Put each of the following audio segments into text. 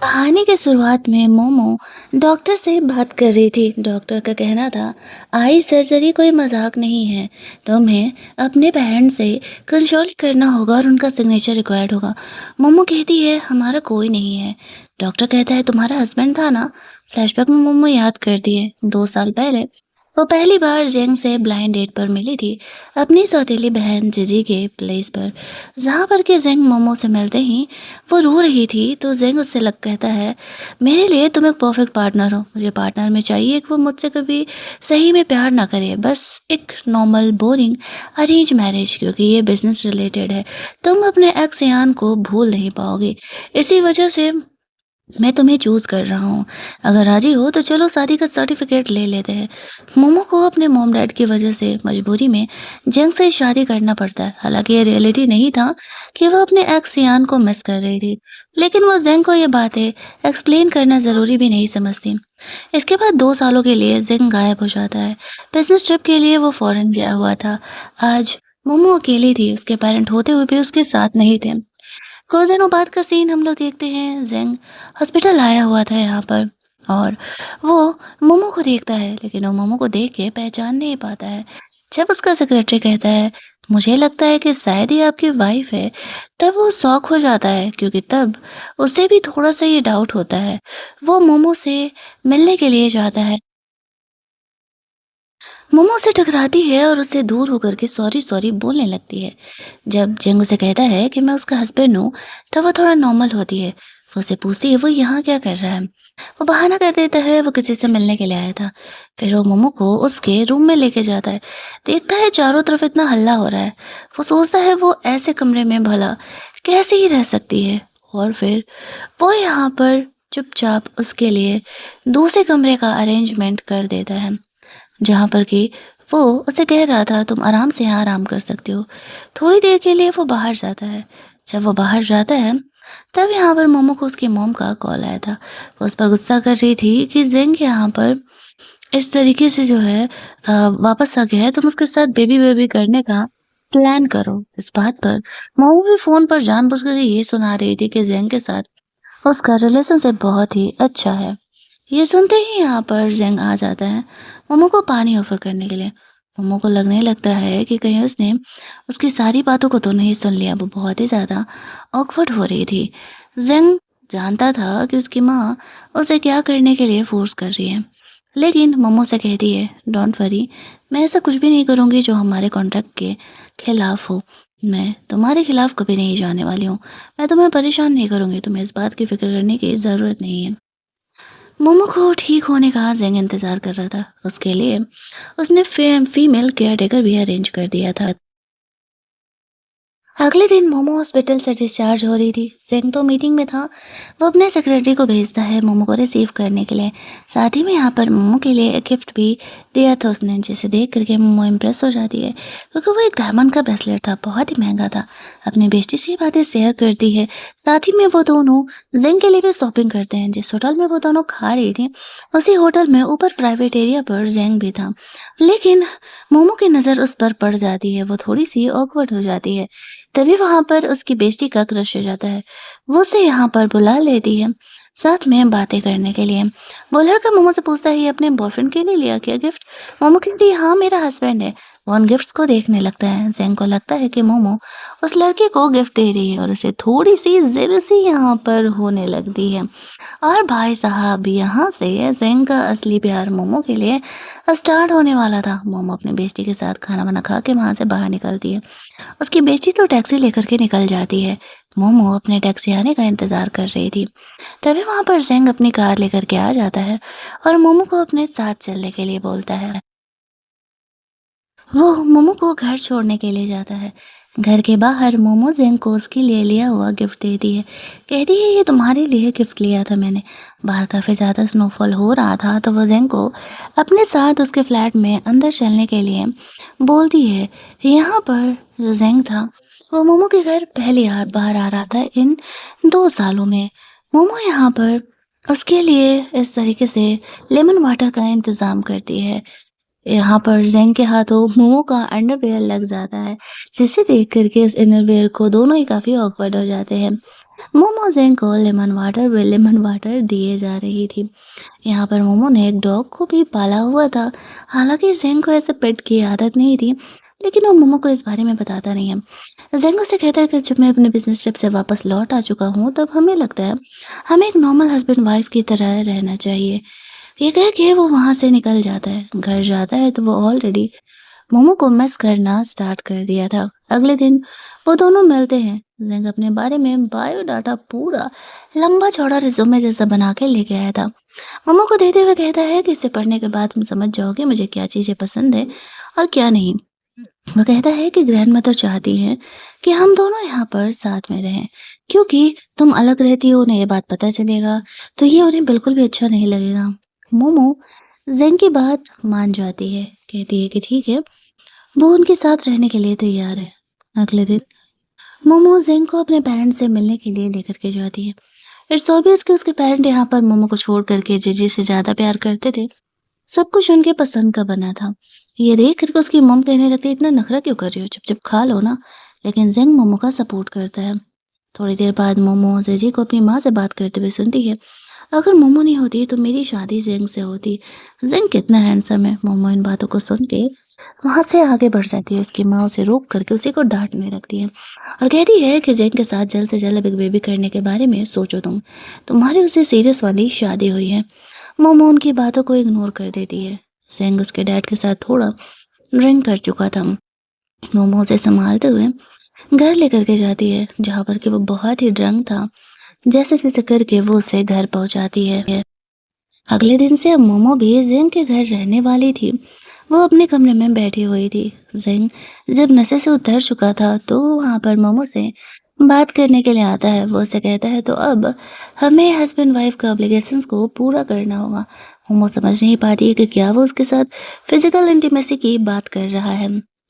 कहानी की शुरुआत में मोमो डॉक्टर से बात कर रही थी। डॉक्टर का कहना था, आई सर्जरी कोई मजाक नहीं है। तुम्हें अपने पेरेंट्स से कंसल्ट करना होगा और उनका सिग्नेचर रिक्वायर्ड होगा। मोमो कहती है, हमारा कोई नहीं है। डॉक्टर कहता है, तुम्हारा हस्बैंड था ना? फ्लैशबैक में मोमो याद करती है, 2 साल पहले वो पहली बार जेंग से ब्लाइंड डेट पर मिली थी, अपनी सौतेली बहन जिजी के प्लेस पर, जहाँ पर के जेंग मोमो से मिलते ही वो रो रही थी। तो जेंग उससे लग कहता है, मेरे लिए तुम एक परफेक्ट पार्टनर हो। मुझे पार्टनर में चाहिए कि वो मुझसे कभी सही में प्यार ना करे, बस एक नॉर्मल बोरिंग अरेंज मैरिज, क्योंकि ये बिजनेस रिलेटेड है। तुम अपने एक्स यान को भूल नहीं पाओगे, इसी वजह से मैं तुम्हें चूज कर रहा हूँ। अगर राजी हो तो चलो शादी का सर्टिफिकेट ले लेते हैं। मोमो को अपने मॉम डैड की वजह से मजबूरी में जंग से शादी करना पड़ता है। हालांकि ये रियलिटी नहीं था कि वो अपने एक्स सियान को मिस कर रही थी, लेकिन वो जेंग को ये बातें एक्सप्लेन करना जरूरी भी नहीं समझती। इसके बाद 2 सालों के लिए जेंग गायब हो जाता है। बिजनेस ट्रिप के लिए वो फॉरेन गया हुआ था। आज मोमो अकेली थी, उसके पेरेंट होते हुए भी उसके साथ नहीं थे। कुछ दिनों बाद का सीन हम लोग देखते हैं। जेंग हॉस्पिटल आया हुआ था यहाँ पर, और वो मोमो को देखता है, लेकिन वो मोमो को देख के पहचान नहीं पाता है। जब उसका सेक्रेटरी कहता है, मुझे लगता है कि शायद ये आपकी वाइफ है, तब वो शॉक हो जाता है, क्योंकि तब उसे भी थोड़ा सा ये डाउट होता है। वो मोमो से मिलने के लिए जाता है। मोमो से टकराती है और उससे दूर होकर के सॉरी सॉरी बोलने लगती है। जब जेंग उसे कहता है कि मैं उसका हस्बैंड हूँ, तब वो थोड़ा नॉर्मल होती है। वो उसे पूछती है, वो यहाँ क्या कर रहा है? वो बहाना कर देता है, वो किसी से मिलने के लिए आया था। फिर वो मोमो को उसके रूम में लेके जाता है। देखता है चारों तरफ इतना हल्ला हो रहा है। वो सोचता है वो ऐसे कमरे में भला कैसे ही रह सकती है। और फिर वो यहाँ पर चुपचाप उसके लिए दूसरे कमरे का अरेंजमेंट कर देता है, जहाँ पर कि वो उसे कह रहा था, तुम आराम से यहाँ आराम कर सकते हो। थोड़ी देर के लिए वो बाहर जाता है। जब वो बाहर जाता है, तब यहाँ पर मोमो को उसकी मॉम का कॉल आया था। वो उस पर गुस्सा कर रही थी कि जेंग यहाँ पर इस तरीके से जो है वापस आ गया है, तुम उसके साथ बेबी बेबी करने का प्लान करो। इस बात पर मोमो भी फ़ोन पर जानबूझकर ये सुना रही थी कि जेंग के साथ उसका रिलेशनशिप बहुत ही अच्छा है। ये सुनते ही यहाँ पर जेंग आ जाता है, मोमो को पानी ऑफर करने के लिए। मोमो को लगने लगता है कि कहीं उसने उसकी सारी बातों को तो नहीं सुन लिया। वो बहुत ही ज़्यादा ऑकवर्ड हो रही थी। जेंग जानता था कि उसकी माँ उसे क्या करने के लिए फोर्स कर रही है, लेकिन मोमो से कहती है, डोंट वरी, मैं ऐसा कुछ भी नहीं करूँगी जो हमारे कॉन्ट्रैक्ट के खिलाफ हो। मैं तुम्हारे खिलाफ कभी नहीं जाने वाली हूँ। मैं तुम्हें परेशान नहीं करूँगी, तुम्हें इस बात की फ़िक्र करने की ज़रूरत नहीं है। मोमो को ठीक होने का ज़ेंग इंतज़ार कर रहा था। उसके लिए उसने फीमेल केयरटेकर भी अरेंज कर दिया था। अगले दिन मोमो हॉस्पिटल से डिस्चार्ज हो रही थी। जेंग तो मीटिंग में था। वो अपने सेक्रेटरी को भेजता है मोमो को रिसीव करने के लिए। साथ ही में यहाँ पर मोमो के लिए एक गिफ्ट भी दिया था उसने, जिसे देख करके मोमो इम्प्रेस हो जाती है, क्योंकि वो एक डायमंड का ब्रेसलेट था, बहुत ही महंगा था। अपनी बेस्टी से ये बातें शेयर करती है। साथ ही में वो दोनों जेंग के लिए भी शॉपिंग करते हैं। जिस होटल में वो दोनों खा रही थी, उसी होटल में ऊपर प्राइवेट एरिया पर जेंग भी था। लेकिन मोमो की नज़र उस पर पड़ जाती है। वो थोड़ी सी ऑकवर्ड हो जाती है। तभी वहाँ पर उसकी बेस्टी का क्रश हो जाता है। वो उसे यहाँ पर बुला लेती है, साथ में बातें करने के लिए। वो लड़का मोमो से पूछता है, ये अपने बॉयफ्रेंड के लिए लिया क्या गिफ्ट? मोमो कहती है, हाँ मेरा हस्बैंड है। वो उन गिफ्ट्स को देखने लगता है। जेंग को लगता है कि मोमो उस लड़के को गिफ्ट दे रही है, और उसे थोड़ी सी जेलसी यहाँ पर होने लगती है। और भाई साहब, यहाँ से जेंग का असली प्यार मोमो के लिए स्टार्ट होने वाला था। मोमो अपनी बेस्टी के साथ खाना वाना खा के वहाँ से बाहर निकलती है। उसकी बेटी तो टैक्सी लेकर के निकल जाती है। मोमो अपने टैक्सी आने का इंतजार कर रही थी। तभी वहां पर जेंग अपनी कार लेकर के आ जाता है और मोमो को अपने साथ चलने के लिए बोलता है। वो मोमो को घर छोड़ने के लिए जाता है। घर के बाहर मोमो जेंग को उसके लिए लिया हुआ गिफ्ट देती है। कहती है, ये तुम्हारे लिए गिफ्ट लिया था मैंने। बाहर काफ़ी ज़्यादा स्नोफॉल हो रहा था, तो वो जेंग को अपने साथ उसके फ्लैट में अंदर चलने के लिए बोलती है। यहाँ पर जो जेंग था, वो मोमो के घर पहली बार आ रहा था इन 2 सालों में। मोमो यहाँ पर उसके लिए इस तरीके से लेमन वाटर का इंतज़ाम करती है। यहाँ पर ज़ेंग के हाथों मोमो का अंडरवियर लग जाता है, जिसे देख कर के इस इनरवियर को दोनों ही काफ़ी ऑकवर्ड हो जाते हैं। मोमो ज़ेंग को लेमन वाटर दिए जा रही थी। यहाँ पर मोमो ने एक डॉग को भी पाला हुआ था। हालाँकि ज़ेंग को ऐसे पेट की आदत नहीं थी, लेकिन वो मोमो को इस बारे में बताता नहीं है। ज़ेंग उसे कहता है कि जब मैं अपने बिज़नेस ट्रिप से वापस लौट आ चुका हूँ, तब हमें लगता है, हमें एक नॉर्मल हस्बैंड वाइफ की तरह रहना चाहिए। ये कह के वो वहाँ से निकल जाता है। घर जाता है तो वो ऑलरेडी मोमो को मिस करना स्टार्ट कर दिया था। अगले दिन वो दोनों मिलते हैं। ज़ेंग अपने बारे में बायोडाटा पूरा लंबा-चौड़ा रिज़्यूमे जैसा बना के लेके आया था। मोमो को देते हुए कहता है कि इसे पढ़ने के बाद तुम समझ जाओगे मुझे क्या चीज़ें पसंद है और क्या नहीं। वो कहता है कि ग्रैंडमदर चाहती हैं कि हम दोनों यहाँ पर साथ में रहें, क्योंकि तुम अलग रहती हो, उन्हें ये बात पता चलेगा, तो ये उन्हें बिल्कुल भी अच्छा नहीं लगेगा। मोमो ज़ेंग की बात मान जाती है, कहती है कि ठीक है, वो उनके साथ रहने के लिए तैयार है। अगले दिन मोमो ज़ेंग को अपने पेरेंट्स से मिलने के लिए लेकर के जाती है। इट्स ऑब्वियस कि उसके पेरेंट यहाँ पर मोमो को छोड़ करके जीजी से ज़्यादा प्यार करते थे। सब कुछ उनके पसंद का बना था। ये देख कर के उसकी मॉम कहने लगती है, इतना नखरा क्यों कर रही हो? चुप-चाप खा लो ना। लेकिन ज़ेंग मोमो का सपोर्ट करता है। थोड़ी देर बाद मोमो जीजी को अपनी माँ से बात करते हुए सुनती है। अगर मोमो नहीं होती तो मेरी शादी ज़ेंग से होती। ज़ेंग कितना हैंडसम है। मोमो इन बातों को सुन के वहाँ से आगे बढ़ जाती है। उसकी माँ उसे रोक करके उसी को डाँटने लगती है और कहती है कि ज़ेंग के साथ जल्द से जल्द एक बेबी करने के बारे में सोचो तुम। तुम्हारी उससे सीरियस वाली शादी हुई है। मोमो उनकी बातों को इग्नोर कर देती है। ज़ेंग उसके डैड के साथ थोड़ा ड्रिंक कर चुका था। मोमो उसे संभालते हुए घर लेकर के जाती है, जहाँ पर कि वो बहुत ही ड्रंक था। जैसे-तैसे करके वो उसे घर पहुँचाती है। अगले दिन से अब मोमो भी ज़ेंग के घर रहने वाली थी। वो अपने कमरे में बैठी हुई थी। ज़ेंग जब नशे से उतर चुका था, तो वहाँ पर मोमो से बात करने के लिए आता है। वो उसे कहता है, तो अब हमें हस्बैंड वाइफ के ऑब्लिगेशंस को पूरा करना होगा। मोमो समझ नहीं पाती है कि क्या वो उसके साथ फिजिकल इंटीमेसी की बात कर रहा है।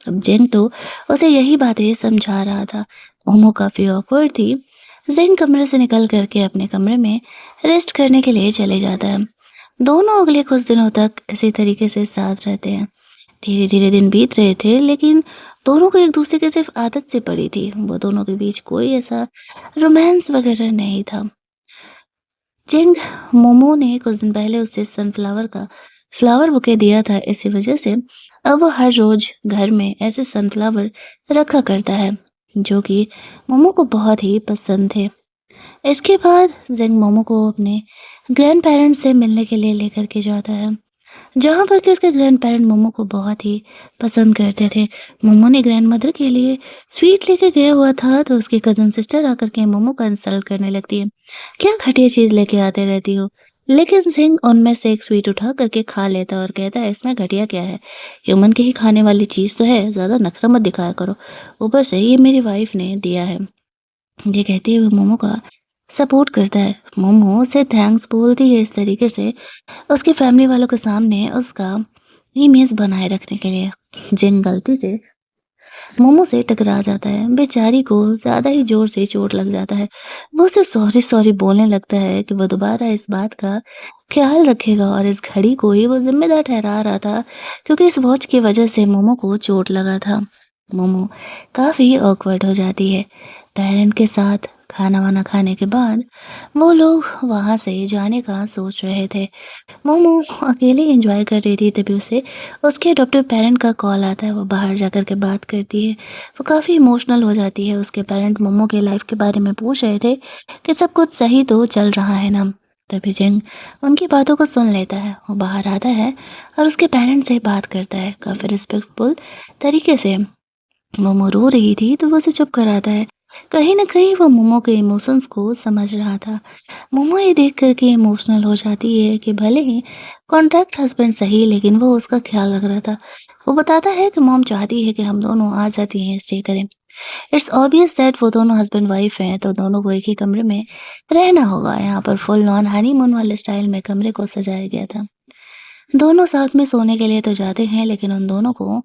अब ज़ेंग तो उसे यही बातें समझा रहा था। मोमो काफ़ी ऑकवर्ड थी। ज़ेंग कमरे से निकल करके अपने कमरे में रेस्ट करने के लिए चले जाता है। दोनों अगले कुछ दिनों तक इसी तरीके से साथ रहते हैं। धीरे-धीरे दिन बीत रहे थे, लेकिन दोनों को एक-दूसरे की सिर्फ़ आदत सी पड़ी थी। वो दोनों के बीच कोई ऐसा रोमांस वग़ैरह नहीं था। जिंग मोमो ने कुछ दिन पहले उसे सनफ्लावर का फ्लावर बुके दिया था, इसी वजह से अब वो हर रोज़ घर में ऐसे सनफ्लावर रखा करता है, जो कि मोमो को बहुत ही पसंद थे। इसके बाद जिंग मोमो को अपने ग्रैंड पेरेंट्स से मिलने के लिए लेकर के जाता है, जहाँ पर कि उसके ग्रैंड-पेरेंट मोमो को बहुत ही पसंद करते थे। मोमो ने ग्रैंडमदर के लिए स्वीट लेके गया हुआ था, तो उसकी कज़न सिस्टर आकर के मोमो का इंसल्ट करने लगती है। क्या घटिया चीज़ लेके आते रहती हो? लेकिन सिंह उनमें से एक स्वीट उठा करके खा लेता है और कहता है, इसमें घटिया क्या है? ह्यूमन के ही खाने वाली चीज़ तो है, ज़्यादा नखरा मत दिखाया करो। ऊपर से ये मेरी वाइफ़ ने दिया है। ये कहते हुए मोमो का सपोर्ट करता है। मोमो उसे थैंक्स बोलती है इस तरीके से उसकी फैमिली वालों के सामने उसका इमेज बनाए रखने के लिए। जिन गलती से मोमो से टकरा जाता है, बेचारी को ज़्यादा ही ज़ोर से चोट लग जाता है। वो उसे सॉरी सॉरी बोलने लगता है कि वो दोबारा इस बात का ख़्याल रखेगा और इस घड़ी को ही वो ज़िम्मेदार ठहरा रहा था, क्योंकि इस वॉच की वज़ह से मोमो को चोट लगा था। मोमो काफ़ी ऑकवर्ड हो जाती है। पेरेंट के साथ खाना-वाना खाने के बाद वो लोग वहाँ से जाने का सोच रहे थे। मोमो अकेले एंजॉय कर रही थी, तभी उसे उसके अडॉप्टिव पेरेंट का कॉल आता है। वो बाहर जाकर के बात करती है। वो काफ़ी इमोशनल हो जाती है। उसके पेरेंट मोमो के लाइफ के बारे में पूछ रहे थे कि सब कुछ सही तो चल रहा है ना? तभी जिंग उनकी बातों को सुन लेता है। वो बाहर आता है और उसके पेरेंट से बात करता है काफ़ी रिस्पेक्टफुल तरीके से। मोमो रो रही थी तो वो उसे चुप कराता है। कहीं न कहीं वो मोमो के इमोशंस को समझ रहा था। मोमो ये देख कर के इमोशनल हो जाती है कि भले ही कॉन्ट्रैक्ट हस्बैंड सही, लेकिन वो उसका ख़्याल रख रहा था। वो बताता है कि मॉम चाहती है कि हम दोनों आ जाती हैं, स्टे करें। इट्स ऑब्वियस दैट वो दोनों हस्बैंड वाइफ हैं, तो दोनों को एक ही कमरे में रहना होगा। यहाँ पर फुल ऑन हनीमून वाले स्टाइल में कमरे को सजाया गया था। दोनों साथ में सोने के लिए तो जाते हैं, लेकिन उन दोनों को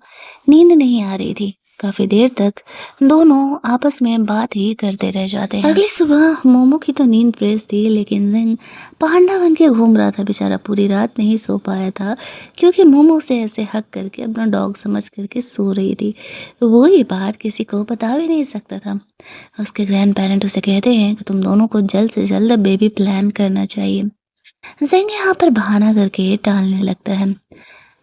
नींद नहीं आ रही थी। काफ़ी देर तक दोनों आपस में बात ही करते रह जाते हैं। अगली सुबह मोमो की तो नींद फ्रेश थी, लेकिन जिंग पांडा बन के घूम रहा था। बेचारा पूरी रात नहीं सो पाया था, क्योंकि मोमो उसे ऐसे हक करके अपना डॉग समझ करके सो रही थी। वो ये बात किसी को बता भी नहीं सकता था। उसके ग्रैंड पेरेंट उसे कहते हैं कि तुम दोनों को जल्द से जल्द बेबी प्लान करना चाहिए। जिंग यहाँ पर बहाना करके टालने लगता है।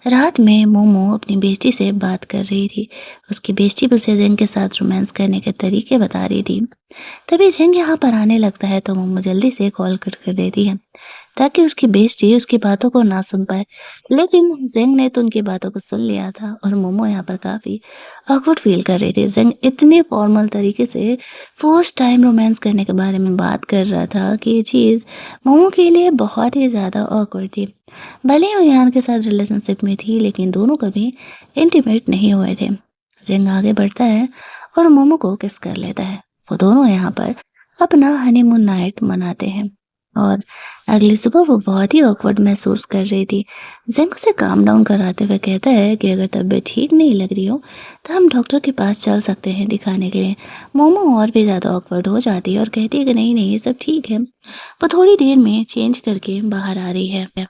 रात में मोमो अपनी बेस्टी से बात कर रही थी। उसकी बेस्टी भी उसे जिंग के साथ रोमांस करने के तरीके बता रही थी। तभी जिंग यहाँ पर आने लगता है तो मोमो जल्दी से कॉल कट कर देती है, ताकि उसकी बेस्टी उसकी बातों को ना सुन पाए। लेकिन जिंग ने तो उनकी बातों को सुन लिया था और मोमो यहाँ पर काफ़ी ऑकवर्ड फ़ील कर रही थी। जिंग इतने फॉर्मल तरीके से फर्स्ट टाइम रोमांस करने के बारे में बात कर रहा था कि ये चीज़ मोमो के लिए बहुत ही ज़्यादा ऑकवर्ड थी। भले ही वो यान के साथ रिलेशनशिप में थी, लेकिन दोनों कभी इंटीमेट नहीं हुए थे। जिंग आगे बढ़ता है और मोमो को किस कर लेता है। वो दोनों यहाँ पर अपना हनीमून नाइट मनाते हैं और अगली सुबह वो बहुत ही ऑकवर्ड महसूस कर रही थी। जिंग उसे काम डाउन कराते हुए कहता है कि अगर तबीयत ठीक नहीं लग रही हो तो हम डॉक्टर के पास चल सकते हैं दिखाने के लिए। मोमो और भी ज़्यादा ऑकवर्ड हो जाती है और कहती है कि नहीं नहीं, ये सब ठीक है। वो थोड़ी देर में चेंज करके बाहर आ रही है।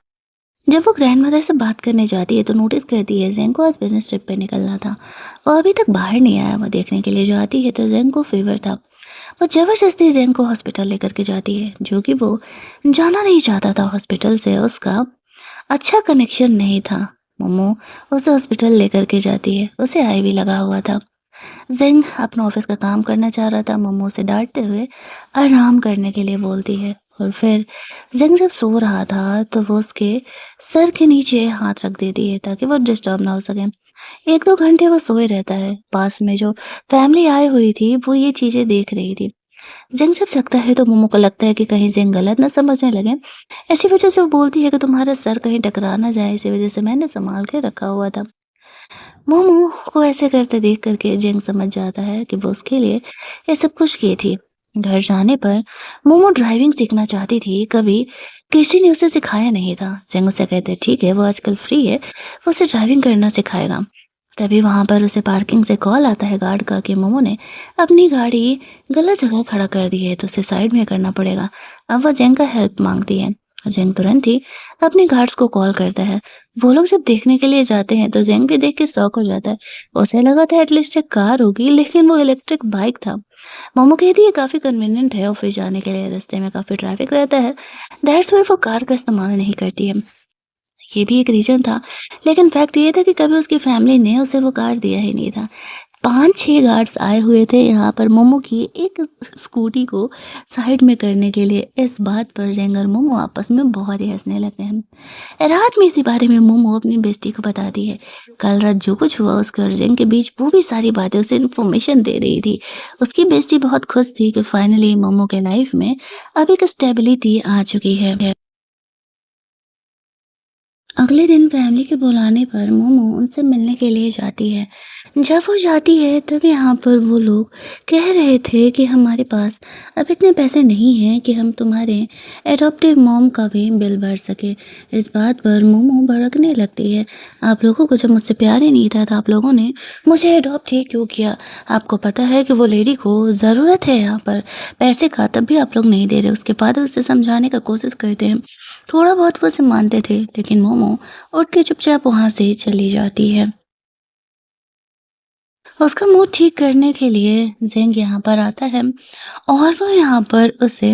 जब वो ग्रैंडमदर से बात करने जाती है तो नोटिस करती है जेन को आज बिजनेस ट्रिप पे निकलना था। वो अभी तक बाहर नहीं आया। वो देखने के लिए जाती है तो जेन को फीवर था। वो जबरदस्ती जेन को हॉस्पिटल लेकर के जाती है, जो कि वो जाना नहीं चाहता था। हॉस्पिटल से उसका अच्छा कनेक्शन नहीं था। मोमो उसे हॉस्पिटल लेकर के जाती है। उसे आईवी लगा हुआ था। जिंग अपना ऑफिस का काम करना चाह रहा था। मोमो उसे डांटते हुए आराम करने के लिए बोलती है और फिर जिंग जब सो रहा था तो वो उसके सर के नीचे हाथ रख देती है ताकि वो डिस्टर्ब ना हो सके। 1-2 घंटे वो सोए रहता है। पास में जो फैमिली आई हुई थी वो ये चीजें देख रही थी। जिंग जब जगता है तो मोमो को लगता है कि कहीं जिंग गलत ना समझने लगे। ऐसी वजह से वो बोलती है कि तुम्हारा सर कहीं टकरा ना जाए, इसी वजह से मैंने संभाल के रखा हुआ था। मोमो को ऐसे करते देख करके जिंग समझ जाता है कि वो उसके लिए ये सब कुछ की थी। घर जाने पर मोमो ड्राइविंग सीखना चाहती थी, कभी किसी ने उसे सिखाया नहीं था। जिंग उसे कहते ठीक है, वो आजकल फ्री है, वो उसे ड्राइविंग करना सिखाएगा। तभी वहां पर उसे पार्किंग से कॉल आता है गार्ड का कि मोमो ने अपनी गाड़ी गलत जगह खड़ा कर दी है तो उसे साइड में करना पड़ेगा। अब वह जेंग का हेल्प मांगती है। जेंग तुरंत ही अपने गार्ड्स को कॉल करता है। वो लोग जब देखने के लिए जाते हैं तो जेंग भी देख के शॉक हो जाता है। उसे लगा था एटलीस्ट एक कार होगी, लेकिन वो इलेक्ट्रिक बाइक था। मोमो कहती है काफी कन्वीनियंट है ऑफिस जाने के लिए, रास्ते में काफी ट्रैफिक रहता है, दैट्स वाई वो कार का इस्तेमाल नहीं करती है। ये भी एक रीज़न था, लेकिन फैक्ट ये था कि कभी उसकी फैमिली ने उसे वो कार दिया ही नहीं था। 5-6 गार्ड्स आए हुए थे यहाँ पर मोमो की एक स्कूटी को साइड में करने के लिए। इस बात पर जेंग और मोमो आपस में बहुत ही हँसने लगते हैं। रात में इसी बारे में मोमो अपनी बेस्टी को बताती है। कल रात जो कुछ हुआ उसके और जेंग के बीच वो भी सारी बातें उसे इन्फॉर्मेशन दे रही थी। उसकी बेस्टी बहुत खुश थी कि फाइनली मोमो के लाइफ में अब एक स्टेबिलिटी आ चुकी है। अगले दिन फैमिली के बुलाने पर मोमो उनसे मिलने के लिए जाती है। जब वो जाती है तब यहाँ पर वो लोग कह रहे थे कि हमारे पास अब इतने पैसे नहीं हैं कि हम तुम्हारे एडॉप्टिव मॉम का भी बिल भर सके। इस बात पर मोमो भड़कने लगती है। आप लोगों को जब मुझसे प्यार ही नहीं था तो आप लोगों ने मुझे एडॉप्ट ही क्यों किया? आपको पता है कि वो लेडी को ज़रूरत है यहाँ पर पैसे का, तब भी आप लोग नहीं दे रहे। उसके फादर उसे समझाने का कोशिश करते हैं। थोड़ा बहुत वो उसे मानते थे, लेकिन मोमो उठ के चुपचाप वहाँ से चली जाती है। उसका मूड ठीक करने के लिए ज़ेंग यहाँ पर आता है और वो यहाँ पर उसे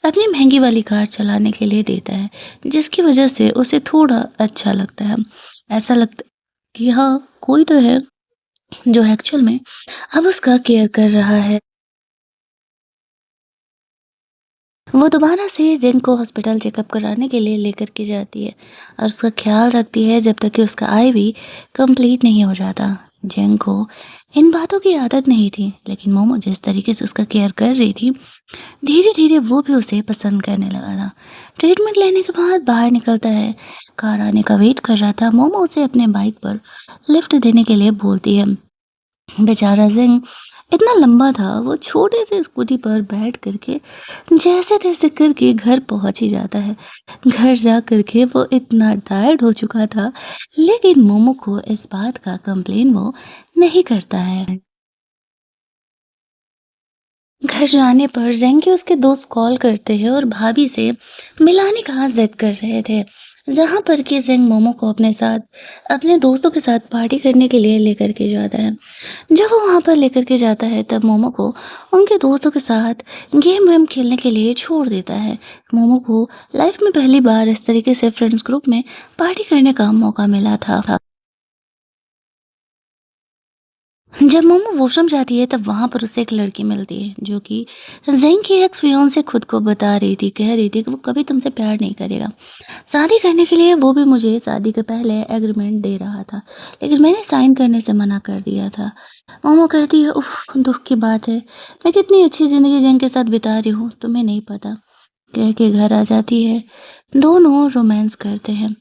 अपनी महँगी वाली कार चलाने के लिए देता है, जिसकी वज़ह से उसे थोड़ा अच्छा लगता है। ऐसा लगता है कि हाँ, कोई तो है जो एक्चुअल में अब उसका केयर कर रहा है। वो दोबारा से जिन को हॉस्पिटल चेकअप कराने के लिए लेकर के जाती है और उसका ख्याल रखती है जब तक कि उसका आईवी कंप्लीट नहीं हो जाता। जिन को इन बातों की आदत नहीं थी, लेकिन मोमो जिस तरीके से उसका केयर कर रही थी, धीरे धीरे वो भी उसे पसंद करने लगा था। ट्रीटमेंट लेने के बाद बाहर निकलता है। कार आने का वेट कर रहा था। मोमो उसे अपने बाइक पर लिफ्ट देने के लिए बोलती है। बेचारा जिंग इतना लंबा था, वो छोटे से स्कूटी पर बैठ करके जैसे-तैसे करके घर पहुँच ही जाता है। घर जा कर के वो इतना टायर्ड हो चुका था, लेकिन मोमो को इस बात का कंप्लेन वो नहीं करता है। घर जाने पर जेंग के उसके दोस्त कॉल करते हैं और भाभी से मिलाने का जिद कर रहे थे। जहाँ पर कि जेंग मोमो को अपने साथ अपने दोस्तों के साथ पार्टी करने के लिए लेकर के जाता है। जब वो वहाँ पर लेकर के जाता है तब मोमो को उनके दोस्तों के साथ गेम वेम खेलने के लिए छोड़ देता है। मोमो को लाइफ में पहली बार इस तरीके से फ्रेंड्स ग्रुप में पार्टी करने का मौका मिला था। जब मोमो वॉशरूम जाती है तब वहाँ पर उसे एक लड़की मिलती है जो कि ज़ेंग की एक्स फियांसे खुद को बता रही थी, कह रही थी कि वो कभी तुमसे प्यार नहीं करेगा। शादी करने के लिए वो भी मुझे शादी के पहले एग्रीमेंट दे रहा था, लेकिन मैंने साइन करने से मना कर दिया था। मोमो कहती है, उफ़! दुःख की बात है। मैं कितनी अच्छी ज़िंदगी ज़ेंग के साथ बिता रही हूँ, तुम्हें नहीं पता। कह के घर आ जाती है। दोनों रोमांस करते हैं।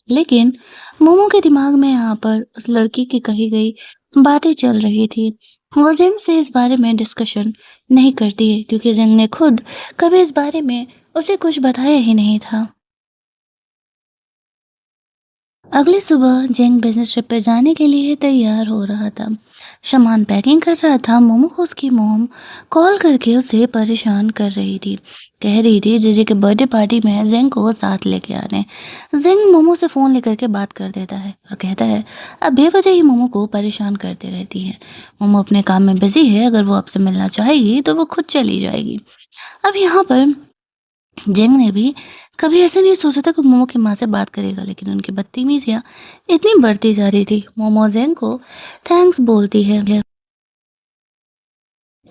लेकिन मोमो के दिमाग में यहाँ पर उस लड़की की कही गई बातें चल रही थी। वो ज़ेंग से इस बारे में डिस्कशन नहीं करती है क्योंकि ज़ेंग ने खुद कभी इस बारे में उसे कुछ बताया ही नहीं था। अगली सुबह जेंग बिजनेस ट्रिप पे जाने के लिए तैयार हो रहा था। सामान पैकिंग कर रहा था। मोमो को उसकी मॉम कॉल करके उसे परेशान कर रही थी। कह रही थी जीजी के बर्थडे पार्टी में जेंग को साथ लेके आने। जेंग मोमो से फ़ोन लेकर के बात कर देता है और कहता है अब बेवजह ही मोमो को परेशान करते रहती है। मोमो अपने काम में बिजी है, अगर वो आपसे मिलना चाहेगी तो वो खुद चली जाएगी। अब यहाँ पर जिंग ने भी कभी ऐसे नहीं सोचा था कि मोमो की माँ से बात करेगा, लेकिन उनकी बदतमीजियाँ इतनी बढ़ती जा रही थी। मोमो जिंग को थैंक्स बोलती है।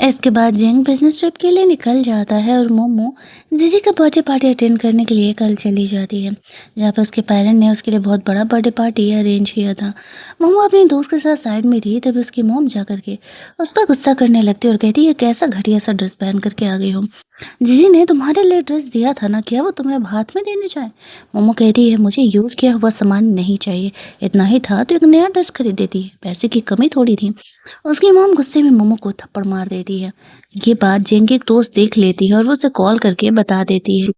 इसके बाद जिंग बिजनेस ट्रिप के लिए निकल जाता है और मोमो जीजी का बर्थडे पार्टी अटेंड करने के लिए कल चली जाती है, जहाँ पर उसके पेरेंट ने उसके लिए बहुत बड़ा बर्थडे पार्टी अरेंज किया था। मोमो अपने दोस्त के साथ साइड में थी, तभी उसकी मॉम जा करके उस पर गुस्सा करने लगती है और कहती है कैसा घटिया सा ड्रेस पहन करके आ गई हो। जीजी ने तुम्हारे लिए ड्रेस दिया था ना, क्या वो तुम्हें अब हाथ में देने जाए? मोमो कहती है मुझे यूज़ किया हुआ सामान नहीं चाहिए, इतना ही था तो एक नया ड्रेस खरीद देती, पैसे की कमी थोड़ी थी। उसकी मॉम गुस्से में मोमो को थप्पड़ मार देती है। ये बात जिंग की एक दोस्त देख लेती है और वो उसे कॉल करके बता देती है।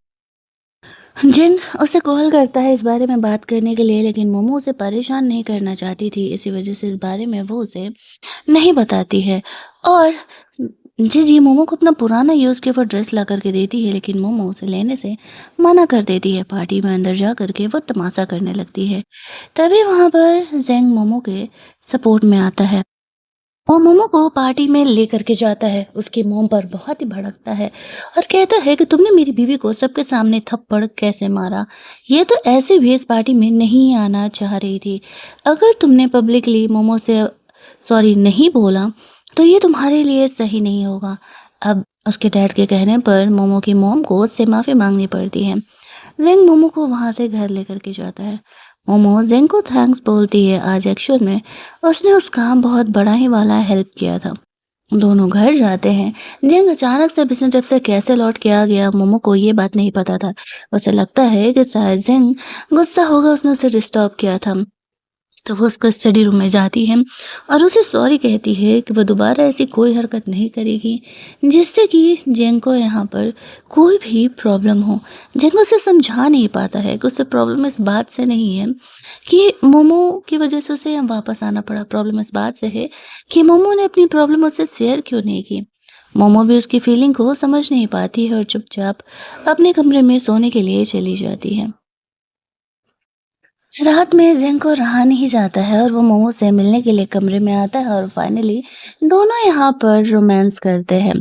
जिंग उसे कॉल करता है इस बारे में बात करने के लिए, लेकिन मोमो उसे परेशान नहीं करना चाहती थी, इसी वजह से इस बारे में वो उसे नहीं बताती है। और जी, मोमो को अपना पुराना यूज़ किया हुआ ड्रेस ला कर के देती है, लेकिन मोमो उसे लेने से मना कर देती है। पार्टी में अंदर जा कर के वो तमाशा करने लगती है। तभी वहाँ पर ज़ेंग मोमो के सपोर्ट में आता है और मोमो को पार्टी में लेकर के जाता है। उसकी मॉम पर बहुत ही भड़कता है और कहता है कि तुमने मेरी बीवी को सबके सामने थप्पड़ कैसे मारा? ये तो ऐसे भी इस पार्टी में नहीं आना चाह रही थी। अगर तुमने पब्लिकली मोमो से सॉरी नहीं बोला, तो ये तुम्हारे लिए सही नहीं होगा। अब उसके डैड के कहने पर मोमो की मॉम को उससे माफ़ी माँगनी पड़ती है। ज़ेंग मोमो को वहाँ से घर लेकर के जाता है। मोमो ज़ेंग को थैंक्स बोलती है, आज एक्चुअल में उसने उसका बहुत बड़ा ही वाला हेल्प किया था। दोनों घर जाते हैं। ज़ेंग अचानक से बिज़नेस ट्रिप से कैसे लौट के आ गया, मोमो को ये बात नहीं पता था। उसे लगता है कि शायद ज़ेंग गुस्सा होगा, उसने उसे डिस्टर्ब किया था। तो वो उसको स्टडी रूम में जाती है और उसे सॉरी कहती है कि वो दोबारा ऐसी कोई हरकत नहीं करेगी जिससे कि जेंग को यहाँ पर कोई भी प्रॉब्लम हो। जेंग उसे समझा नहीं पाता है कि उसे प्रॉब्लम इस बात से नहीं है कि मोमो की वजह से उसे यहाँ वापस आना पड़ा। प्रॉब्लम इस बात से है कि मोमो ने अपनी प्रॉब्लम उससे शेयर क्यों नहीं की। मोमो भी उसकी फीलिंग को समझ नहीं पाती है और चुपचाप अपने कमरे में सोने के लिए चली जाती है। रात में ज़ेंग को रहा नहीं जाता है और वो मोमो से मिलने के लिए कमरे में आता है और फाइनली दोनों यहाँ पर रोमांस करते हैं।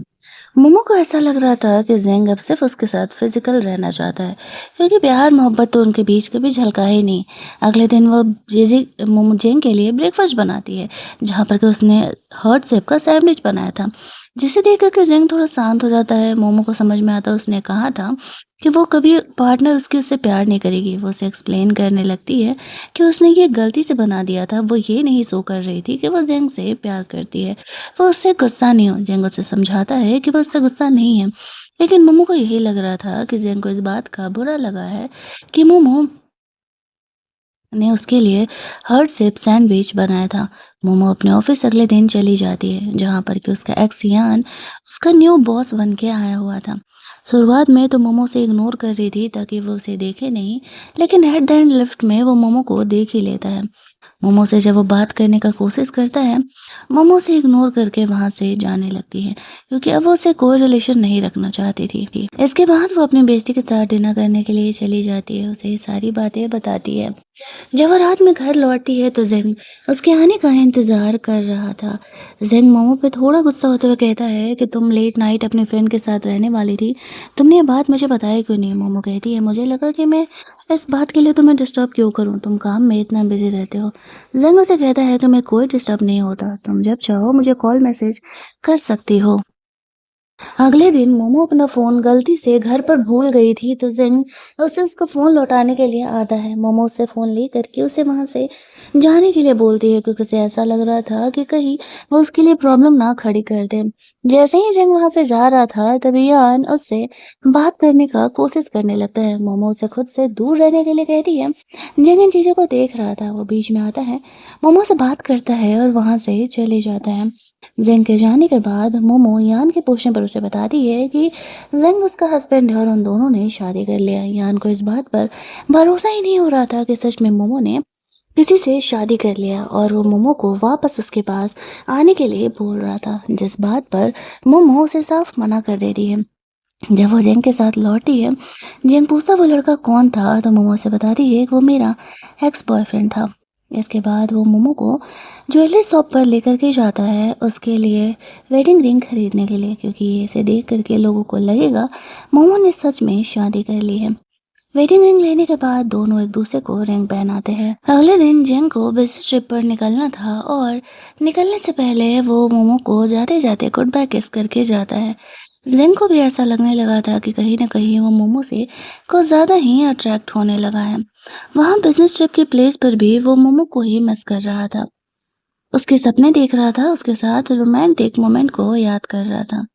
मोमो को ऐसा लग रहा था कि ज़ेंग अब सिर्फ उसके साथ फिजिकल रहना चाहता है, क्योंकि प्यार मोहब्बत तो उनके बीच कभी झलका ही नहीं। अगले दिन वो जेजी मोमो ज़ेंग के लिए ब्रेकफास्ट बनाती है, जहाँ पर कि उसने हर्ट शेप का सैंडविच बनाया था, जिसे देख कर के ज़ेंग थोड़ा शांत हो जाता है। मोमो को समझ में आता है उसने कहा था कि वो कभी पार्टनर उसकी उससे प्यार नहीं करेगी। वो उसे एक्सप्लेन करने लगती है कि उसने ये गलती से बना दिया था, वो ये नहीं शो कर रही थी कि वो ज़ेंग से प्यार करती है। वो उससे गुस्सा नहीं हो। ज़ेंग उसे समझाता है कि वो उससे गुस्सा नहीं है, लेकिन मोमो को यही लग रहा था कि ज़ेंग को इस बात का बुरा लगा है कि मोमो ने उसके लिए हार्ट शेप सैंडविच बनाया था। मोमो अपने ऑफिस अगले दिन चली जाती है, जहाँ पर कि उसका एक्स यान उसका न्यू बॉस बन के आया हुआ था। शुरुआत में तो मोमो से इग्नोर कर रही थी ताकि वो उसे देखे नहीं, लेकिन एट द एंड लिफ्ट में वो मोमो को देख ही लेता है। मोमो से जब वो बात करने का कोशिश करता है, मोमो उसे इग्नोर करके वहाँ से जाने लगती है, क्योंकि अब वो उससे कोई रिलेशन नहीं रखना चाहती थी। इसके बाद वो अपनी बेस्टी के साथ डिनर करने के लिए चली जाती है, उसे ये सारी बातें बताती है। जब वो रात में घर लौटती है तो ज़ेंग उसके आने का इंतज़ार कर रहा था। ज़ेंग मोमो पे थोड़ा गुस्सा होते हुए कहता है कि तुम लेट नाइट अपनी फ्रेंड के साथ रहने वाली थी, तुमने ये बात मुझे बताई क्यों नहीं? मोमो कहती है, मुझे लगा कि मैं इस बात के लिए तुम्हें डिस्टर्ब क्यों करूँ, तुम काम में इतना बिज़ी रहते हो। ज़ेंग उसे कहता है कि मैं कोई डिस्टर्ब नहीं होता, तुम जब चाहो मुझे कॉल मैसेज कर सकती हो। अगले दिन मोमो अपना फ़ोन गलती से घर पर भूल गई थी तो ज़ेंग उसे उसका फ़ोन लौटाने के लिए आता है। मोमो उससे फ़ोन लेकर के उसे वहाँ से जाने के लिए बोलती है क्योंकि उसे ऐसा लग रहा था कि कहीं वो उसके लिए प्रॉब्लम ना खड़ी कर दे। जैसे ही ज़ेंग वहाँ से जा रहा था तभी यान उससे बात करने का कोशिश करने लगता है। मोमो उसे खुद से दूर रहने के लिए कहती है। ज़ेंग इन चीज़ों को देख रहा था, वो बीच में आता है, मोमो से बात करता है और वहाँ से चले जाता है। ज़ेंग के जाने के बाद मोमो यान के पूछने पर उसे बताती है कि ज़ेंग उसका हस्बैंड है और उन दोनों ने शादी कर लिया। यान को इस बात पर भरोसा ही नहीं हो रहा था कि सच में मोमो ने किसी से शादी कर लिया और वो मोमो को वापस उसके पास आने के लिए बोल रहा था, जिस बात पर मोमो उसे साफ मना कर देती है। जब वो ज़ेंग के साथ लौटती है, ज़ेंग पूछता वो लड़का कौन था तो मोमो उसे बताती है कि वो मेरा एक्स बॉयफ्रेंड था। इसके बाद वो मोमो को ज्वेलरी शॉप पर लेकर के जाता है उसके लिए वेडिंग रिंग खरीदने के लिए, क्योंकि इसे देख करके लोगों को लगेगा मोमो ने सच में शादी कर ली है। वेडिंग रिंग लेने के बाद दोनों एक दूसरे को रिंग पहनाते हैं। अगले दिन जेंग को बिजनेस ट्रिप पर निकलना था और निकलने से पहले वो मोमो को जाते जाते गुड बाय किस करके जाता है। जेंग को भी ऐसा लगने लगा था कि कहीं ना कहीं वो मोमो से कुछ ज्यादा ही अट्रैक्ट होने लगा है। वहाँ बिजनेस ट्रिप की प्लेस पर भी वो मोमो को ही मिस कर रहा था, उसके सपने देख रहा था, उसके साथ रोमांटिक मोमेंट को याद कर रहा था।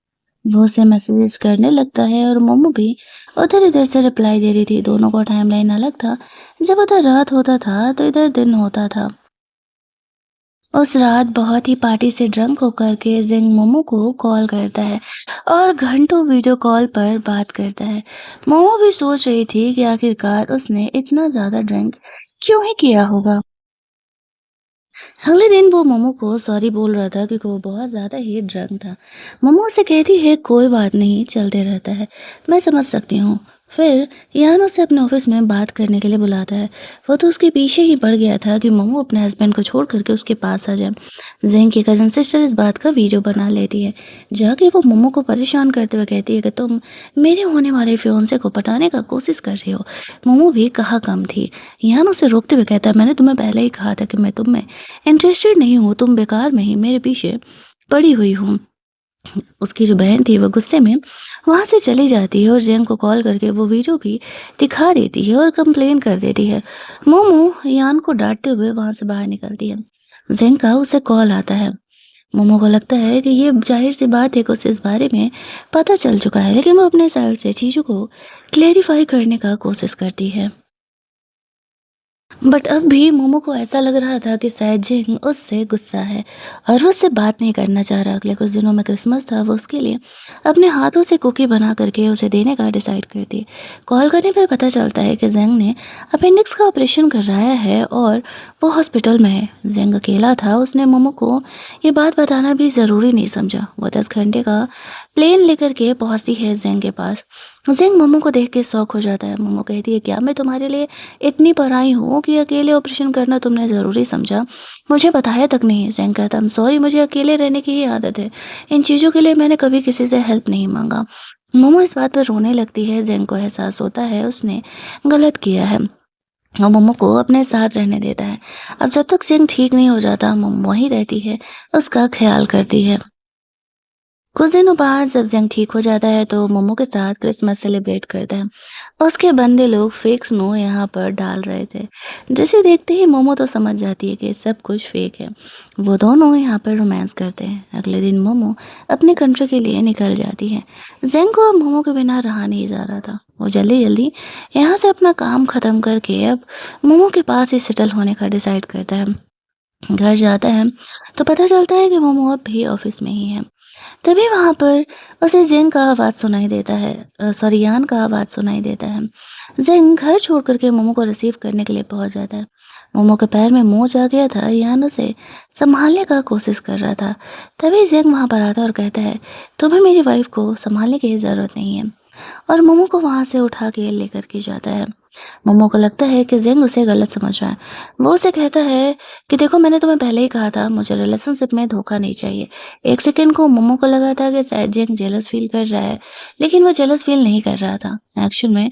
वो उसे मैसेजेस करने लगता है और मोमो भी उधर-इधर से रिप्लाई दे रही थी। दोनों का टाइमलाइन अलग था। जब उधर रात होता था तो इधर दिन होता था। उस रात बहुत ही पार्टी से ड्रंक होकर के जिंग मोमो को कॉल करता है और घंटों वीडियो कॉल पर बात करता है। मोमो भी सोच रही थी कि आखिरकार उसने इतना ज़्यादा ड्रिंक क्यों ही किया होगा। अगले दिन वो मोमो को सॉरी बोल रहा था क्योंकि वो बहुत ज़्यादा ही ड्रंक था। मोमो उसे कहती है कोई बात नहीं, चलते रहता है, मैं समझ सकती हूँ। फिर यान उसे अपने ऑफिस में बात करने के लिए बुलाता है। वो तो उसके पीछे ही पड़ गया था कि मोमो अपने हस्बैंड को छोड़ करके उसके पास आ जाए। जेंग की कज़न सिस्टर इस बात का वीडियो बना लेती है। जाके वो मोमो को परेशान करते हुए कहती है कि तुम मेरे होने वाले फियोंसे को पटाने का कोशिश कर रही हो। मोमो भी कहाँ कम थी। यान उसे रोकते हुए कहता है मैंने तुम्हें पहले ही कहा था कि मैं तुम में इंटरेस्टेड नहीं हूँ, तुम बेकार में ही मेरे पीछे पड़ी हुई हो। उसकी जो बहन थी वो गुस्से में वहाँ से चली जाती है और जेंग को कॉल करके वो वीडियो भी दिखा देती है और कंप्लेन कर देती है। मोमो यान को डांटते हुए वहाँ से बाहर निकलती है। जेंग का उसे कॉल आता है। मोमो को लगता है कि ये जाहिर सी बात है कि उसे इस बारे में पता चल चुका है, लेकिन वो अपने साइड से चीज़ों को क्लेरिफाई करने का कोशिश करती है। बट अब भी मोमो को ऐसा लग रहा था कि शायद जिन उससे गुस्सा है और वो उससे बात नहीं करना चाह रहा। अगले कुछ दिनों में क्रिसमस था, वो उसके लिए अपने हाथों से कुकी बना करके उसे देने का डिसाइड करती है। कॉल करने पर पता चलता है कि जेंग ने अपेंडिक्स का ऑपरेशन कराया है और वो हॉस्पिटल में है। जेंग अकेला था, उसने मोमो को ये बात बताना भी ज़रूरी नहीं समझा। वो 10 घंटे का प्लेन लेकर के पहुंचती है जेंग के पास। जेंग मोमो को देख के शौक हो जाता है। मोमो कहती है क्या मैं तुम्हारे लिए इतनी पराई हूँ कि अकेले ऑपरेशन करना तुमने ज़रूरी समझा, मुझे बताया तक नहीं। ज़ैंग कहता सॉरी, मुझे अकेले रहने की ही आदत है, इन चीज़ों के लिए मैंने कभी किसी से हेल्प नहीं मांगा। मोमो इस बात पर रोने लगती है। ज़ैंग को एहसास होता है उसने गलत किया है और मोमो को अपने साथ रहने देता है। अब जब तक ज़ैंग ठीक नहीं हो जाता मोमो वहीं रहती है, उसका ख्याल करती है। कुछ दिनों बाद जब जंग ठीक हो जाता है तो मोमो के साथ क्रिसमस सेलिब्रेट करता है। उसके बंदे लोग फेक स्नो यहाँ पर डाल रहे थे। जिसे देखते ही मोमो तो समझ जाती है कि सब कुछ फेक है। वो दोनों यहाँ पर रोमांस करते हैं। अगले दिन मोमो अपने कंट्री के लिए निकल जाती है। जेंग को अब मोमो के बिना रहा नहीं जा रहा था। वो जल्दी जल्दी यहाँ से अपना काम खत्म करके अब मोमो के पास ही सेटल होने का डिसाइड करता है। घर जाता है तो पता चलता है कि मोमो अब भी ऑफिस में ही है। तभी वहाँ पर उसे ज़ेंग का आवाज़ सुनाई देता है, सॉरी यान का आवाज़ सुनाई देता है। ज़ेंग घर छोड़ कर के मोमो को रिसीव करने के लिए पहुँच जाता है। मोमो के पैर में मोच आ गया था, यान उसे संभालने का कोशिश कर रहा था। तभी ज़ेंग वहाँ पर आता है और कहता है, तुम्हें मेरी वाइफ़ को संभालने की ज़रूरत नहीं है। और मोमो को वहाँ से उठा के लेकर के जाता है। मोमो को लगता है कि ज़ेंग उसे गलत समझ रहा है। वो उसे कहता है कि देखो, मैंने तुम्हें पहले ही कहा था मुझे रिलेशनशिप में धोखा नहीं चाहिए। एक सेकंड को मोमो को लगा था कि शायद ज़ेंग जेलस फ़ील कर रहा है, लेकिन वो जेलस फ़ील नहीं कर रहा था। एक्चुअल में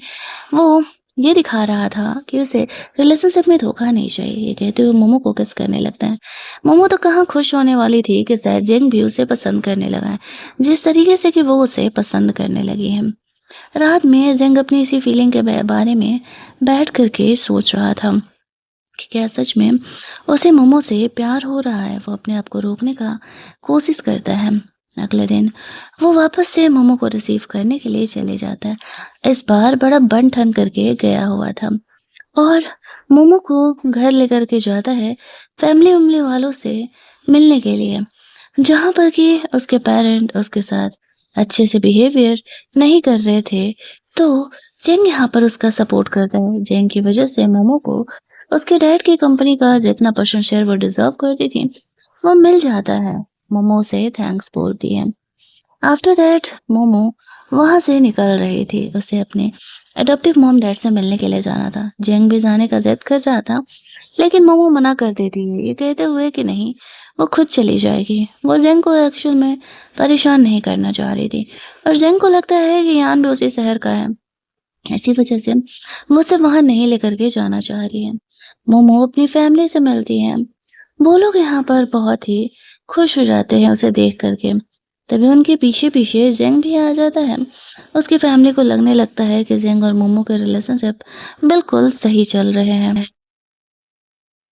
वो ये दिखा रहा था कि उसे रिलेशनशिप में धोखा नहीं चाहिए। ये कहते हुए मोमो को किस करने लगता है। मोमो तो कहाँ खुश होने वाली थी कि शायद ज़ेंग भी उसे पसंद करने लगा है, जिस तरीके से कि वो उसे पसंद करने लगी है। रात में ज़ेंग अपनी इसी फीलिंग के बारे में बैठ कर के सोच रहा था कि क्या सच में उसे मोमो से प्यार हो रहा है। वो अपने आप को रोकने का कोशिश करता है। अगले दिन वो वापस से मोमो को रिसीव करने के लिए चले जाता है। इस बार बड़ा बन ठन करके गया हुआ था और मोमो को घर लेकर के जाता है फैमिली वैमिली वालों से मिलने के लिए, जहाँ पर कि उसके पेरेंट उसके साथ अच्छे से बिहेवियर नहीं कर रहे थे। तो जेंग यहाँ पर उसका सपोर्ट करता है। जेंग की वजह से मोमो को उसके डैड की कंपनी का जितना परसेंट शेयर वो डिजर्व करती थी, वो मिल जाता है। मोमो से थैंक्स बोलती है। आफ्टर दैट मोमो वहाँ से निकल रही थी। उसे अपने अडॉप्टिव मॉम डैड से मिलने के लिए जाना था। जेंग भी जाने का ज़िद कर रहा था, लेकिन मोमो मना कर देती है, ये कहते हुए कि नहीं, वो खुद चली जाएगी। वो जेंग को एक्चुअल में परेशान नहीं करना चाह रही थी और जेंग को लगता है कि यान भी उसी शहर का है। इसी वजह से वो उसे वहाँ नहीं लेकर के जाना चाह रही है। मोमो अपनी फैमिली से मिलती है। वो लोग यहाँ पर बहुत ही खुश हो जाते हैं उसे देख कर के। तभी उनके पीछे-पीछे ज़ेंग भी आ जाता है। उसकी फैमिली को लगने लगता है कि ज़ेंग और मोमो के रिलेशनशिप बिल्कुल सही चल रहे हैं।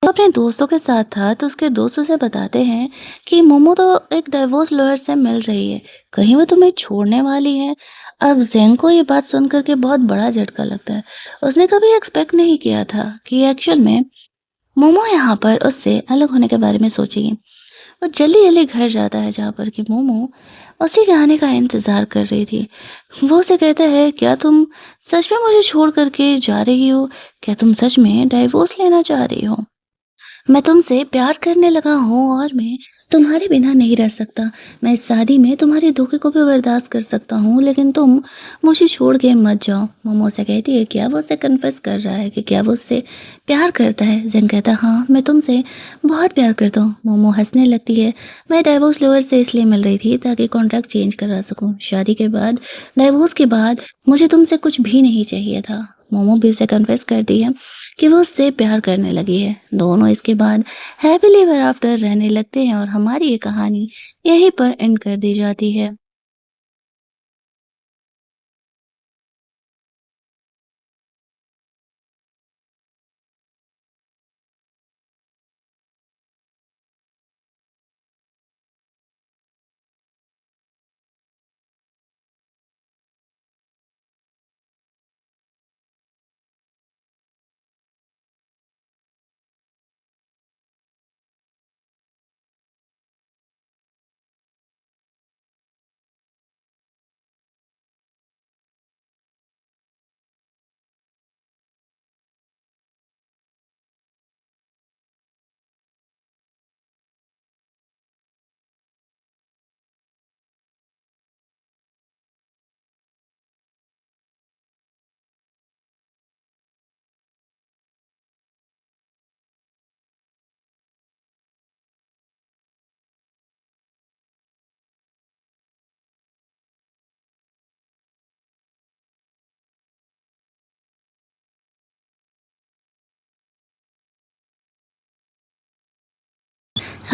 वो अपने दोस्तों के साथ था तो उसके दोस्त उसे बताते हैं कि मोमो तो एक डिवोर्स लॉयर से मिल रही है, कहीं वो तुम्हें छोड़ने वाली है। अब ज़ेंग को ये बात सुन कर के बहुत बड़ा झटका लगता है। उसने कभी एक्सपेक्ट नहीं किया था कि एक्चुअल में मोमो यहाँ पर उससे अलग होने के बारे में सोचेगी। वो जल्दी-जल्दी घर जाता है जहाँ पर कि मोमो उसी के आने का इंतज़ार कर रही थी। वो उसे कहता है, क्या तुम सच में मुझे छोड़ कर के जा रही हो? क्या तुम सच में डाइवोर्स लेना चाह रही हो? मैं तुमसे प्यार करने लगा हूँ और मैं तुम्हारे बिना नहीं रह सकता। मैं इस शादी में तुम्हारे धोखे को भी बर्दाश्त कर सकता हूँ, लेकिन तुम मुझे छोड़ के मत जाओ। मोमो से कहती है, क्या वो उसे कन्फेस कर रहा है कि क्या वो उससे प्यार करता है? ज़ेन कहता है, हाँ, मैं तुमसे बहुत प्यार करता हूँ। मोमो हँसने लगती है, मैं डाइवोर्स लॉयर से इसलिए मिल रही थी ताकि कॉन्ट्रैक्ट चेंज करा सकूँ। शादी के बाद, डाइवोर्स के बाद मुझे तुमसे कुछ भी नहीं चाहिए था। मोमो भी उसे कन्फेस करती है कि वो उससे प्यार करने लगी है। दोनों इसके बाद हैप्पीली एवर आफ्टर रहने लगते हैं और हमारी ये कहानी यहीं पर एंड कर दी जाती है।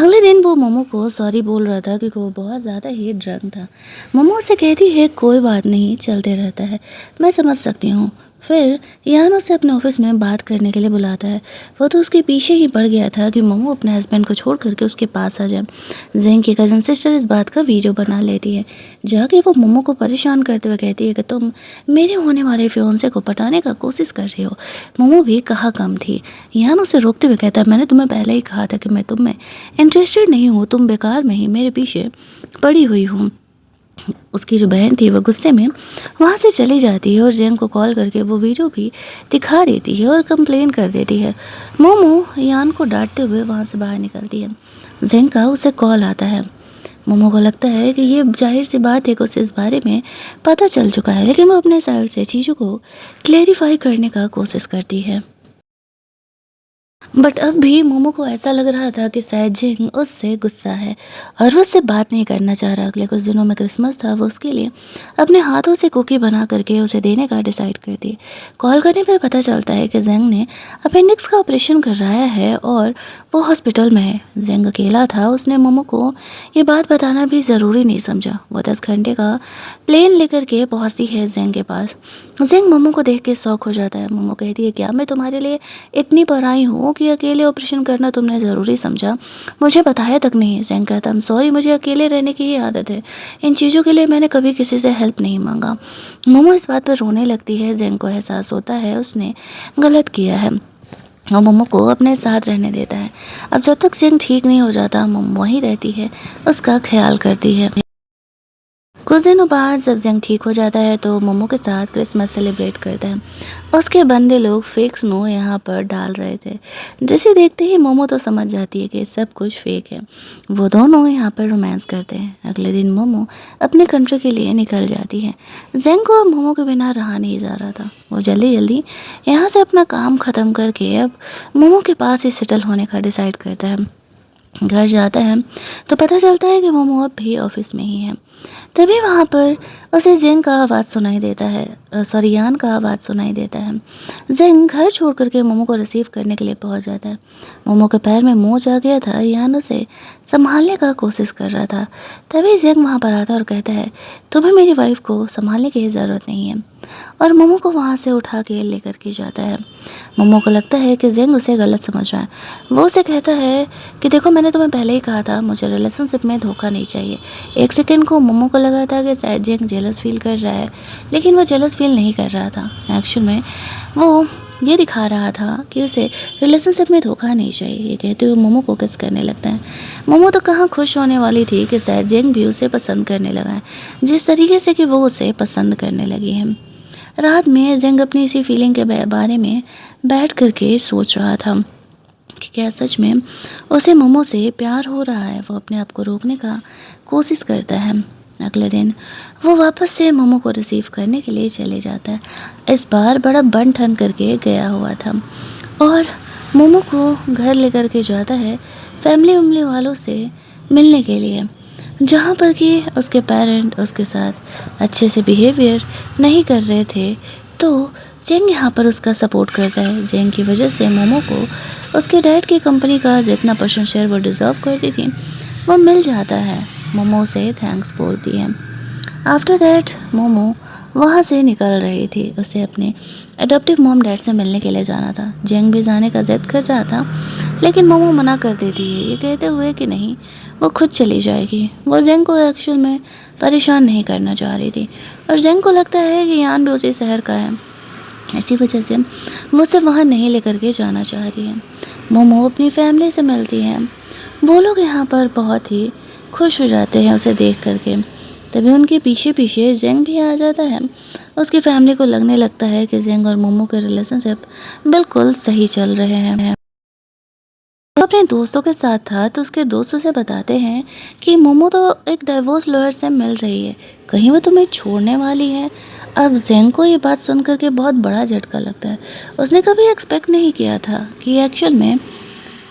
अगले दिन वो मोमो को सॉरी बोल रहा था क्योंकि वो बहुत ज़्यादा ही ड्रंक था। मोमो उसे कहती है, कोई बात नहीं, चलते रहता है, मैं समझ सकती हूँ। फिर यान उसे अपने ऑफिस में बात करने के लिए बुलाता है। वो तो उसके पीछे ही पड़ गया था कि मोमो अपने हस्बैंड को छोड़ करके उसके पास आ जाए। जेंग की कज़न सिस्टर इस बात का वीडियो बना लेती है। जाके वो मोमो को परेशान करते हुए कहती है कि तुम मेरे होने वाले फियोंसे को पटाने का कोशिश कर रही हो। मोमो भी कहाँ कम थी। यान उसे रोकते हुए कहता है, मैंने तुम्हें पहले ही कहा था कि मैं तुम में इंटरेस्टेड नहीं हूँ, तुम बेकार में ही मेरे पीछे पड़ी हुई हूँ। उसकी जो बहन थी वो गुस्से में वहाँ से चली जाती है और जेंग को कॉल करके वो वीडियो भी दिखा देती है और कंप्लेन कर देती है। मोमो यान को डांटते हुए वहाँ से बाहर निकलती है। जेंग का उसे कॉल आता है। मोमो को लगता है कि ये जाहिर सी बात है कि उसे इस बारे में पता चल चुका है, लेकिन वो अपने साइड से चीज़ों को क्लेरिफाई करने का कोशिश करती है। बट अब भी मोमो को ऐसा लग रहा था कि शायद जिंग उससे गुस्सा है और वो उससे बात नहीं करना चाह रहा। अगले कुछ दिनों में क्रिसमस था, वो उसके लिए अपने हाथों से कुकी बना करके उसे देने का डिसाइड करती। कॉल करने पर पता चलता है कि जेंग ने अपेंडिक्स का ऑपरेशन करवाया है और वो हॉस्पिटल में है। जेंग अकेला था, उसने मोमो को ये बात बताना भी ज़रूरी नहीं समझा। वो 10 घंटे का प्लेन लेकर के पहुँचती है जेंग के पास। जेंग मोमो को देख के शौक हो जाता है। मोमो कहती है, क्या मैं तुम्हारे लिए इतनी पराई हूँ कि अकेले ऑपरेशन करना तुमने ज़रूरी समझा? मुझे बताया तक नहीं। जेंग कहता, I'm सॉरी, मुझे अकेले रहने की ही आदत है। इन चीज़ों के लिए मैंने कभी किसी से हेल्प नहीं मांगा। मोमो इस बात पर रोने लगती है। जेंग को एहसास होता है उसने गलत किया है और मोमो को अपने साथ रहने देता है। अब जब तक जेंग ठीक नहीं हो जाता, मोमो वहीं रहती है, उसका ख्याल करती है। कुछ दिनों बाद जब जंग ठीक हो जाता है तो मोमो के साथ क्रिसमस सेलिब्रेट करता है। उसके बंदे लोग फेक स्नो यहाँ पर डाल रहे थे। जैसे देखते ही मोमो तो समझ जाती है कि सब कुछ फेक है। वो दोनों यहाँ पर रोमांस करते हैं। अगले दिन मोमो अपने कंट्री के लिए निकल जाती है। जेंग को अब मोमो के बिना रहा नहीं जा रहा था। वो जल्दी जल्दी यहाँ से अपना काम ख़त्म करके अब मोमो के पास ही सेटल होने का डिसाइड करता है। घर जाता है तो पता चलता है कि मोमो अब भी ऑफिस में ही है। तभी वहाँ पर उसे जेंग का आवाज़ सुनाई देता है, सॉरी यान का आवाज़ सुनाई देता है। जेंग घर छोड़ करके मोमो को रिसीव करने के लिए पहुँच जाता है। मोमो के पैर में मोच आ गया था। यान उसे संभालने का कोशिश कर रहा था। तभी जेंग वहाँ पर आता है और कहता है, तुम्हें मेरी वाइफ को संभालने की ज़रूरत नहीं है, और मोमो को वहाँ से उठा के लेकर के जाता है। मोमो को लगता है कि जेंग उसे गलत समझ रहा है। वो उसे कहता है कि देखो, मैंने तुम्हें पहले ही कहा था मुझे रिलेशनशिप में धोखा नहीं चाहिए। एक सेकंड को मोमो को लगा था कि शायद जेंग जेलस फील कर रहा है, लेकिन वो जेलस फील नहीं कर रहा था। एक्चुअल में वो ये दिखा रहा था कि उसे रिलेशनशिप में धोखा नहीं चाहिए। ये कहते हुए मोमो को किस करने लगता है। मोमो तो कहाँ खुश होने वाली थी कि शायद जेंग भी उसे पसंद करने लगा है, जिस तरीके से कि वो उसे पसंद करने लगी है। रात में जेंग अपनी इसी फीलिंग के बारे में बैठ करके सोच रहा था कि क्या सच में उसे मोमो से प्यार हो रहा है। वो अपने आप को रोकने का कोशिश करता है। अगले दिन वो वापस से मोमो को रिसीव करने के लिए चले जाता है। इस बार बड़ा बन ठन करके गया हुआ था और मोमो को घर लेकर के जाता है फैमिली उमली वालों से मिलने के लिए, जहाँ पर कि उसके पेरेंट उसके साथ अच्छे से बिहेवियर नहीं कर रहे थे। तो जेंग यहाँ पर उसका सपोर्ट करता है। जेंग की वजह से मोमो को उसके डैड की कंपनी का जितना परसेंट शेयर वो डिज़र्व करती थी वो मिल जाता है। मोमो से थैंक्स बोलती है। आफ्टर दैट मोमो वहाँ से निकल रही थी। उसे अपने अडॉप्टिव मॉम डैड से मिलने के लिए जाना था। जेंग भी जाने का जिद कर रहा था, लेकिन मोमो मना कर देती है, ये कहते हुए कि नहीं, वो खुद चली जाएगी। वो जेंग को एक्चुअल में परेशान नहीं करना चाह रही थी और जेंग को लगता है कि यान भी उसी शहर का है, इसी वजह से वो उसे वहाँ नहीं लेकर के जाना चाह रही है। मोमो अपनी फैमिली से मिलती है। वो लोग यहाँ पर बहुत ही खुश हो जाते हैं उसे देख करके। तभी उनके पीछे पीछे जेंग भी आ जाता है। उसकी फैमिली को लगने लगता है कि जेंग और मोमो के रिलेशनशिप बिल्कुल सही चल रहे हैं। वो अपने दोस्तों के साथ था तो उसके दोस्तों से बताते हैं कि मोमो तो एक डाइवोर्स लॉयर से मिल रही है, कहीं वो तुम्हें छोड़ने वाली है। अब जेंग को ये बात सुन करके बहुत बड़ा झटका लगता है। उसने कभी एक्सपेक्ट नहीं किया था कि एक्चुअल में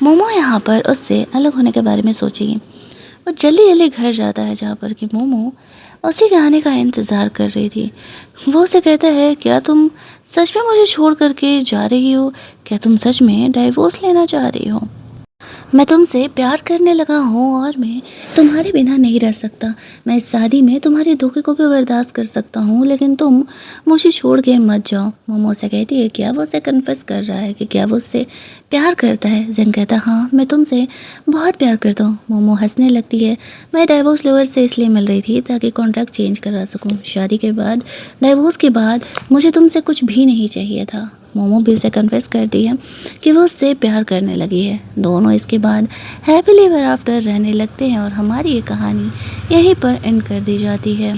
मोमो यहाँ पर उससे अलग होने के बारे में सोचेगी। वो जल्दी जल्दी घर जाता है जहाँ पर कि मोमो उसी के आने का इंतज़ार कर रही थी। वो उसे कहता है, क्या तुम सच में मुझे छोड़ करके जा रही हो? क्या तुम सच में डाइवोर्स लेना चाह रही हो? मैं तुमसे प्यार करने लगा हूँ और मैं तुम्हारे बिना नहीं रह सकता। मैं इस शादी में तुम्हारे धोखे को भी बर्दाश्त कर सकता हूँ, लेकिन तुम मुझे छोड़ के मत जाओ। मोमो से कहती है, क्या वो उसे कन्फेस कर रहा है कि क्या वो उससे प्यार करता है? जेंग कहता है, हाँ, मैं तुमसे बहुत प्यार करता हूँ। मोमो हंसने लगती है, मैं डाइवोर्स लॉयर से इसलिए मिल रही थी ताकि कॉन्ट्रैक्ट चेंज करा सकूँ। शादी के बाद, डाइवोर्स के बाद मुझे तुमसे कुछ भी नहीं चाहिए था। मोमो भी उसे कन्फेस करती है कि वो उससे प्यार करने लगी है। दोनों इसके बाद हैप्पीली एवर आफ्टर रहने लगते हैं और हमारी ये कहानी यहीं पर एंड कर दी जाती है।